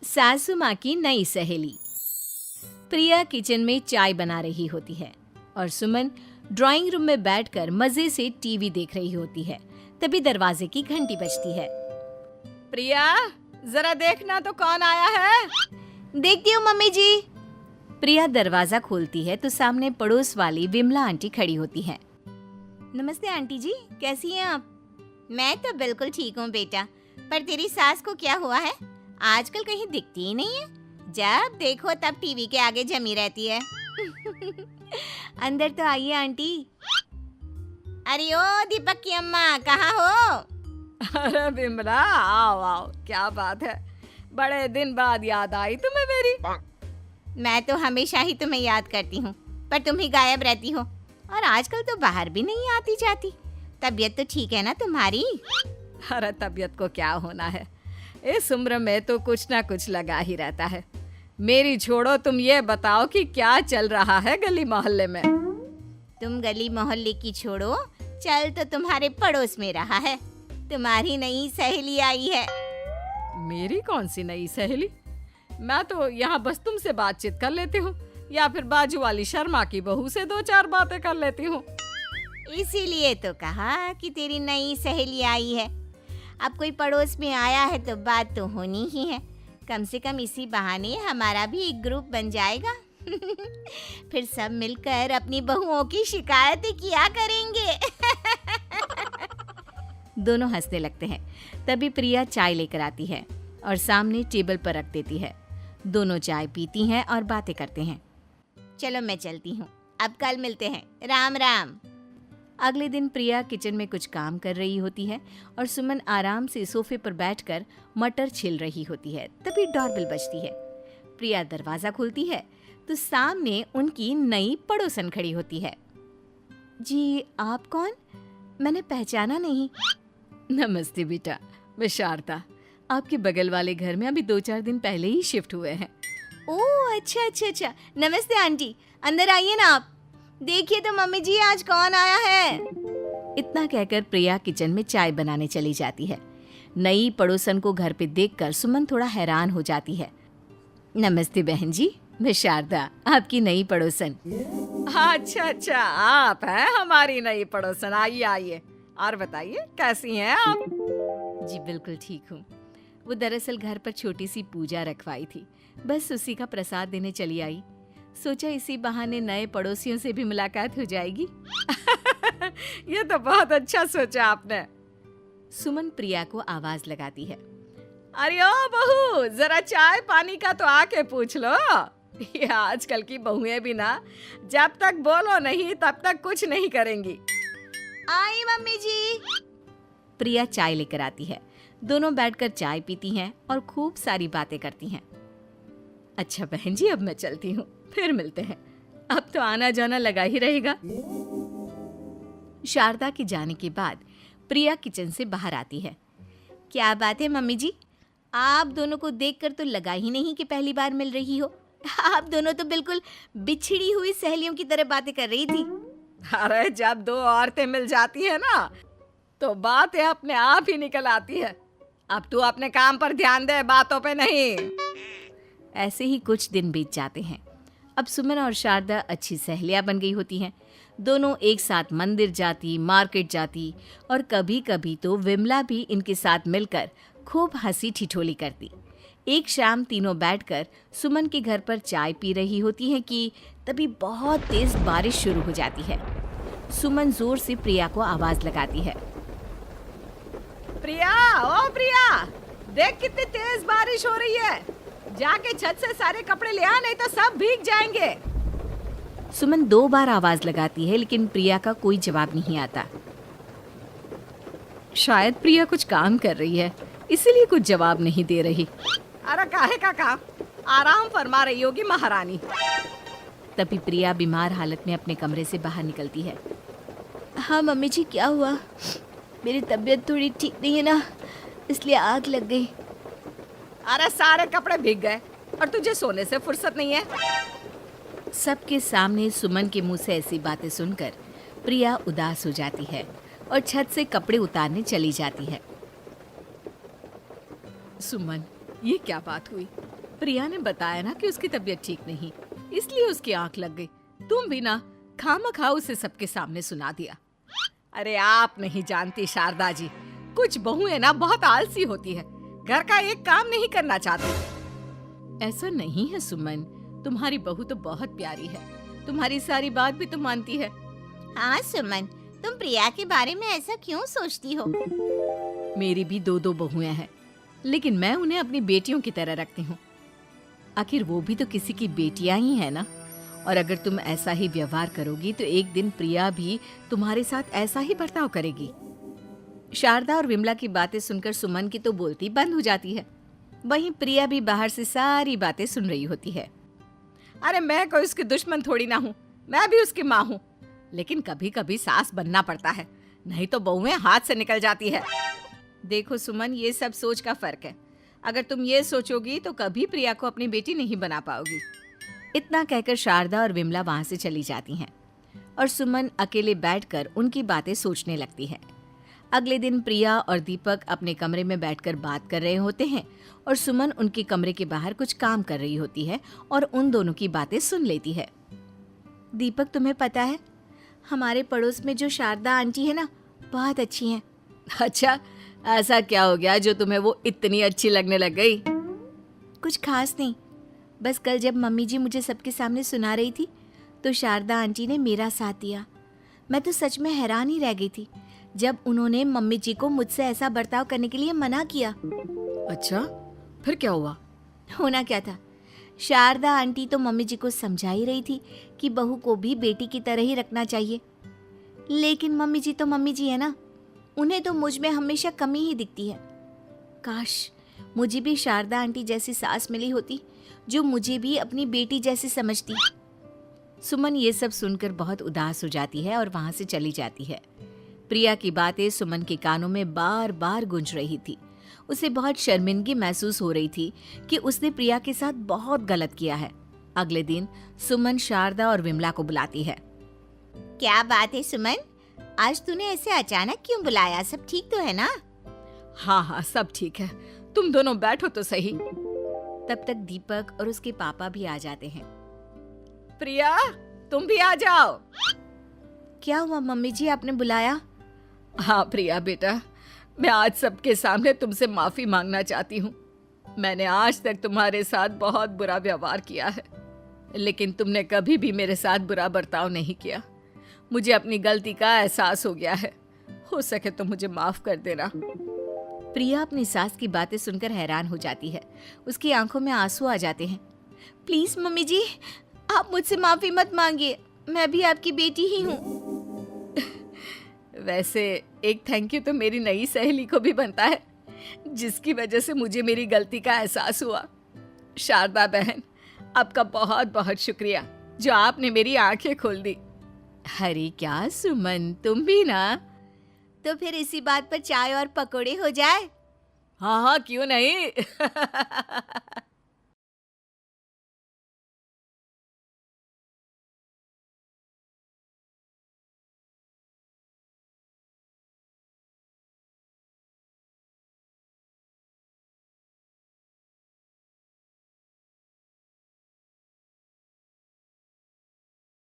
सासू माँ की नई सहेली। प्रिया किचन में चाय बना रही होती है और सुमन ड्राइंग रूम में बैठकर मजे से टीवी देख रही होती है। तभी दरवाजे की घंटी बजती है। प्रिया, जरा देखना तो कौन आया है। देखती हूँ मम्मी जी। प्रिया दरवाजा खोलती है तो सामने पड़ोस वाली विमला आंटी खड़ी होती है। नमस्ते आंटी जी, कैसी हैं आप? मैं तो बिल्कुल ठीक हूँ बेटा, पर तेरी सास को क्या हुआ है? आजकल कहीं दिखती ही नहीं है। जब देखो तब टीवी के आगे जमी रहती है। अंदर तो आइए आंटी। अरे ओ दीपक की अम्मा, कहाँ हो? अरे बिमला, आओ आओ, क्या बात है, बड़े दिन बाद याद आई तुम्हें मेरी। मैं तो हमेशा ही तुम्हें याद करती हूँ, पर तुम ही गायब रहती हो और आजकल तो बाहर भी नहीं आती जाती। तबीयत तो ठीक है ना तुम्हारी? अरे तबीयत को क्या होना है, इस उम्र में तो कुछ ना कुछ लगा ही रहता है। मेरी छोड़ो, तुम ये बताओ कि क्या चल रहा है गली मोहल्ले में। तुम गली मोहल्ले की छोड़ो, चल तो तुम्हारे पड़ोस में रहा है। तुम्हारी नई सहेली आई है। मेरी कौन सी नई सहेली? मैं तो यहाँ बस तुमसे बातचीत कर लेती हूँ या फिर बाजू वाली शर्मा की बहू से दो चार बातें कर लेती हूँ। इसीलिए तो कहा कि तेरी नई सहेली आई है। अब कोई पड़ोस में आया है तो बात तो होनी ही है। कम से कम इसी बहाने हमारा भी एक ग्रुप बन जाएगा। फिर सब मिलकर अपनी बहुओं की शिकायतें किया करेंगे। दोनों हंसने लगते हैं। तभी प्रिया चाय लेकर आती है और सामने टेबल पर रख देती है। दोनों चाय पीती हैं और बातें करते हैं। चलो मैं चलती हूँ, अब कल मिलते हैं। राम राम। अगले दिन प्रिया किचन में कुछ काम कर रही होती है और सुमन आराम से सोफे पर बैठकर मटर छिल रही होती है। तभी डोरबेल बजती है। प्रिया दरवाजा खोलती है तो सामने उनकी नई पड़ोसन खड़ी होती है। जी, आप कौन? मैंने पहचाना नहीं। नमस्ते बेटा, मैं शारदा, आपके बगल वाले घर में अभी 2-4 दिन पहले ही शिफ्ट हुए हैं। ओह अच्छा। नमस्ते आंटी, अंदर आइए ना आप। देखिए तो मम्मी जी, आज कौन आया है। इतना कहकर प्रिया किचन में चाय बनाने चली जाती है। नई पड़ोसन को घर पे देखकर सुमन थोड़ा हैरान हो जाती है। नमस्ते बहन जी, मैं शारदा, आपकी नई पड़ोसन। अच्छा, आप हैं हमारी नई पड़ोसन। आइए आइए, और बताइए कैसी हैं आप? जी बिल्कुल ठीक हूँ। वो दरअसल घर पर छोटी सी पूजा रखवाई थी, बस उसी का प्रसाद देने चली आई। सोचा इसी बहाने नए पड़ोसियों से भी मुलाकात हो जाएगी। ये तो बहुत अच्छा सोचा आपने। सुमन प्रिया को आवाज लगाती है। अरे ओ बहू, जरा चाय पानी का तो आके पूछ लो। ये आजकल की बहुएं भी ना, जब तक बोलो नहीं तब तक कुछ नहीं करेंगी। आई मम्मी जी। प्रिया चाय लेकर आती है। दोनों बैठकर चाय पीती हैं और खूब सारी बातें करती हैं। अच्छा बहन जी, अब मैं चलती हूँ, फिर मिलते हैं। अब तो आना जाना लगा ही रहेगा। शारदा के जाने के बाद प्रिया किचन से बाहर आती है। क्या बात है मम्मी जी, आप दोनों को देखकर तो लगा ही नहीं कि पहली बार मिल रही हो। आप दोनों तो बिल्कुल बिछड़ी हुई सहेलियों की तरह बातें कर रही थी। अरे जब दो औरतें मिल जाती है ना, तो बातें अपने आप ही निकल आती है। अब तू अपने काम पर ध्यान दे, बातों पे नहीं। ऐसे ही कुछ दिन बीत जाते हैं। अब सुमन और शारदा अच्छी सहेलियां बन गई होती हैं। दोनों एक साथ मंदिर जाती, मार्केट जाती और कभी कभी तो विमला भी इनके साथ मिलकर खूब हंसी ठिठोली करती। एक शाम तीनों बैठकर सुमन के घर पर चाय पी रही होती हैं कि तभी बहुत तेज बारिश शुरू हो जाती है। सुमन जोर से प्रिया को आवाज लगाती है। प्रिया, ओ प्रिया, देख कितनी तेज बारिश हो रही है। जाके छत से सारे कपड़े ले आ, नहीं तो सब भीग जाएंगे। सुमन 2 बार आवाज लगाती है लेकिन प्रिया का कोई जवाब नहीं आता। शायद प्रिया कुछ काम कर रही है, इसीलिए कुछ जवाब नहीं दे रही। अरे काहे का काम, आराम फरमा रही होगी महारानी। तभी प्रिया बीमार हालत में अपने कमरे से बाहर निकलती है। हाँ मम्मी जी, क्या हुआ? मेरी तबीयत थोड़ी ठीक नहीं है ना, इसलिए आग लग गई। अरे सारे कपड़े भीग गए और तुझे सोने से फुर्सत नहीं है। सबके सामने सुमन के मुंह से ऐसी बातें सुनकर प्रिया उदास हो जाती है और छत से कपड़े उतारने चली जाती है। सुमन, ये क्या बात हुई? प्रिया ने बताया ना कि उसकी तबीयत ठीक नहीं, इसलिए उसकी आंख लग गई। तुम भी ना खामखा उसे सबके सामने सुना दिया। अरे आप नहीं जानती शारदा जी, कुछ बहुएं ना बहुत आलसी होती है, घर का एक काम नहीं करना चाहती। ऐसा नहीं है सुमन, तुम्हारी बहू तो बहुत प्यारी है, तुम्हारी सारी बात भी तो मानती है। हाँ सुमन, तुम प्रिया के बारे में ऐसा क्यों सोचती हो? मेरी भी दो बहुएं हैं, लेकिन मैं उन्हें अपनी बेटियों की तरह रखती हूँ। आखिर वो भी तो किसी की बेटियां ही है ना। और अगर तुम ऐसा ही व्यवहार करोगी तो एक दिन प्रिया भी तुम्हारे साथ ऐसा ही बर्ताव करेगी। शारदा और विमला की बातें सुनकर सुमन की तो बोलती बंद हो जाती है। वहीं प्रिया भी बाहर से सारी बातें सुन रही होती है। अरे मैं कोई उसकी दुश्मन थोड़ी ना हूँ, मैं भी उसकी माँ हूँ, लेकिन कभी कभी सास बनना पड़ता है, नहीं तो बहुएं हाथ से निकल जाती है। देखो सुमन, ये सब सोच का फर्क है। अगर तुम ये सोचोगी तो कभी प्रिया को अपनी बेटी नहीं बना पाओगी। इतना कहकर शारदा और विमला वहां से चली जाती हैं और सुमन अकेले बैठकर उनकी बातें सोचने लगती है। अगले दिन प्रिया और दीपक अपने कमरे में बैठकर बात कर रहे होते हैं और सुमन उनके कमरे के बाहर कुछ काम कर रही होती है और उन दोनों की बातें सुन लेती है। दीपक, तुम्हें पता है हमारे पड़ोस में जो शारदा आंटी है ना, बहुत अच्छी हैं। अच्छा, ऐसा क्या हो गया जो तुम्हें वो इतनी अच्छी लगने लग गई? कुछ खास नहीं, बस कल जब मम्मी जी मुझे सबके सामने सुना रही थी तो शारदा आंटी ने मेरा साथ दिया। मैं तो सच में हैरान ही रह गई थी जब उन्होंने मम्मी जी को मुझसे ऐसा बर्ताव करने के लिए मना किया। अच्छा, फिर क्या हुआ? होना क्या था, शारदा आंटी तो मम्मी जी को समझा ही रही थी कि बहू को भी बेटी की तरह ही रखना चाहिए, लेकिन मम्मी जी तो मम्मी जी है ना, उन्हें तो मुझ में हमेशा कमी ही दिखती है। काश मुझे भी शारदा आंटी जैसी सास मिली होती जो मुझे भी अपनी बेटी जैसी समझती। सुमन ये सब सुनकर बहुत उदास हो जाती है और वहां से चली जाती है। प्रिया की बातें सुमन के कानों में बार बार गूंज रही थी। उसे बहुत शर्मिंदगी महसूस हो रही थी कि उसने प्रिया के साथ बहुत गलत किया है। अगले दिन सुमन शारदा और विमला को बुलाती है। क्या बात है सुमन, आज तूने ऐसे अचानक क्यों बुलाया? सब ठीक तो है ना? हाँ, सब ठीक है, तुम दोनों बैठो तो सही। तब तक दीपक और उसके पापा भी आ जाते हैं। प्रिया, तुम भी आ जाओ। क्या हुआ मम्मी जी, आपने बुलाया? हाँ प्रिया बेटा, मैं आज सबके सामने तुमसे माफी मांगना चाहती हूँ। मैंने आज तक तुम्हारे साथ बहुत बुरा व्यवहार किया है, लेकिन तुमने कभी भी मेरे साथ बुरा बर्ताव नहीं किया। मुझे अपनी गलती का एहसास हो गया है, हो सके तो मुझे माफ कर देना। प्रिया अपनी सास की बातें सुनकर हैरान हो जाती है। उसकी आंखों में आंसू आ जाते हैं। प्लीज मम्मी जी, आप मुझसे माफी मत मांगिए, मैं भी आपकी बेटी ही हूँ। वैसे एक थैंक यू तो मेरी नई सहेली को भी बनता है, जिसकी वजह से मुझे मेरी गलती का एहसास हुआ। शारदा बहन, आपका बहुत बहुत शुक्रिया जो आपने मेरी आंखें खोल दी। अरे क्या सुमन, तुम भी ना। तो फिर इसी बात पर चाय और पकोड़े हो जाए? हाँ, क्यों नहीं।